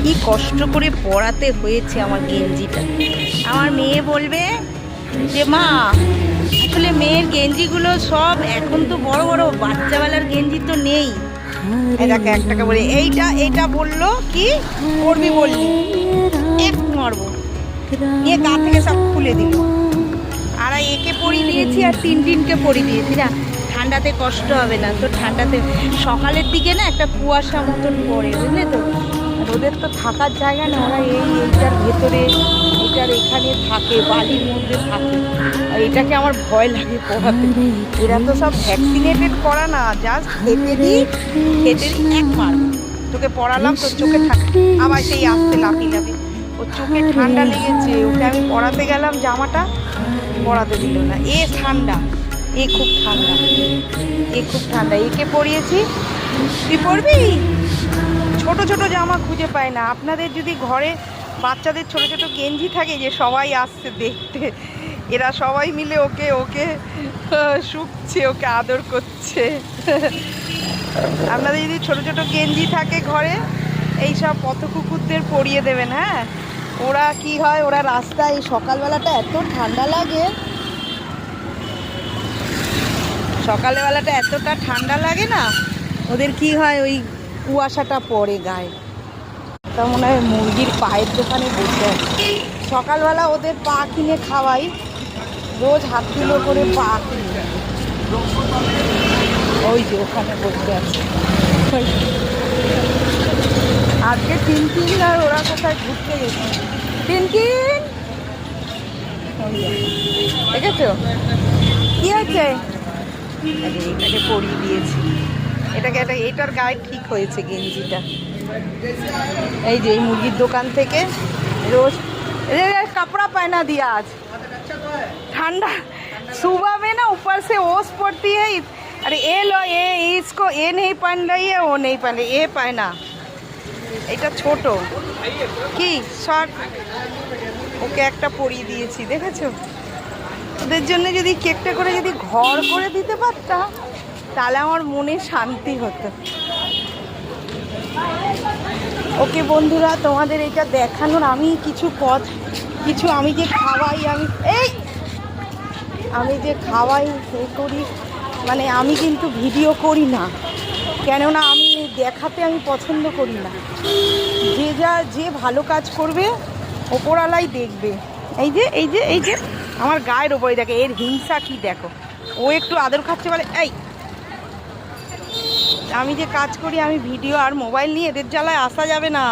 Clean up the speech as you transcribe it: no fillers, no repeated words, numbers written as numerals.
কি কষ্ট করে পরাতে হয়েছে আমার গেঞ্জিটা। আমার মেয়ে বলবে যে মা আসলে মেয়ের গেঞ্জিগুলো সব এখন তো বড় বড়, বাচ্চাবেলার গেঞ্জি তো নেই। এটাকে একটাকে বলে এইটা বললো কি করবি বললি, এক মারবো, এ গা থেকে সব খুলে দিল। আর একে পরিয়ে দিয়েছি আর তিনকে পরিয়ে দিয়েছি না, ঠান্ডাতে কষ্ট হবে না তো। ঠান্ডাতে সকালের দিকে না একটা কুয়াশা মতন পড়ে, বুঝলে তো। আর ওদের তো থাকার জায়গা না, ওরা এইটার ভেতরে এটার এখানে থাকে, বালির মধ্যে থাকে। আর এটাকে আমার ভয় লাগে পড়াতে। এরা তো সব ভ্যাকসিনেটেড করা না, জাস্ট খেতে দিই এক মার তোকে পড়ালাম, তোর চোখে আবার সেই আসতে লাফি ওর চোখে ঠান্ডা লেগেছে, ওকে আমি পড়াতে গেলাম, জামাটা পড়াতে দিল না। ঠান্ডা, খুব ঠান্ডা, খুব ঠান্ডা। একে পরিয়েছি, তুই পরবি। ছোট ছোট জামা খুঁজে পায় না। আপনাদের যদি ঘরে বাচ্চাদের ছোট ছোট গেঞ্জি থাকে, যে সবাই আসছে দেখতে, এরা সবাই মিলে ওকে শুকছে, ওকে আদর করছে। আপনাদের যদি ছোট ছোট গেঞ্জি থাকে ঘরে, এই সব পথ কুকুরদের পরিয়ে দেবেন। হ্যাঁ, ওরা কি হয়, ওরা রাস্তায় সকালবেলাটা এত ঠান্ডা লাগে, সকালবেলাটা এতটা ঠান্ডা লাগে না, ওদের কি হয় ওই কুয়াশাটা পড়ে গায়ে। তা মনে হয় মুরগির পায়ের দোকানে বসে আছে। সকালবেলা ওদের পা কিনে খাওয়াই, রোজ হাত কিলো করে পা কিনে। ওই যে ওখানে বসে আছে। আজকে টিনটিন আর ওরা কোথায় ঘুরতে গেছে। টিনটিন দেখেছো কি হয়েছে? এটাকে পরিয়ে দিয়েছি, এটার গায়ে ঠিক হয়েছে গেঞ্জিটা। এই যে এই মুরগির দোকান থেকে रोज कपड़ा पहना दिया आज। ठंडा सुबह में ना ऊपर से ओस पड़ती है। अरे ये लो, ये इसको ये नहीं पहन रही है, वो नहीं पहन रही, ये पहना। এটা ছোট কি শর্ট, ওকে একটা পরিয়ে দিয়েছি, দেখেছো। ওদের জন্য যদি কেকটা করে যদি ঘর করে দিতে পারতাম, তাহলে আমার মনে শান্তি হতো। ওকে বন্ধুরা, তোমাদের এটা দেখানোর আমি কিছু আমি যে খাওয়াই, আমি যে খাওয়াই করি, মানে আমি কিন্তু ভিডিও করি না, কেননা আমি দেখাতে আমি পছন্দ করি না। যে ভালো কাজ করবে ওপরওয়ালাই দেখবে। এই যে আমার গায়ের ওপরে দেখে, এর হিংসা কি দেখো। ও একটু আদর খাচ্ছে বলে আমি যে কাজ করি, আমি ভিডিও আর মোবাইল নিয়ে এদের জ্বালায় আসা যাবে না।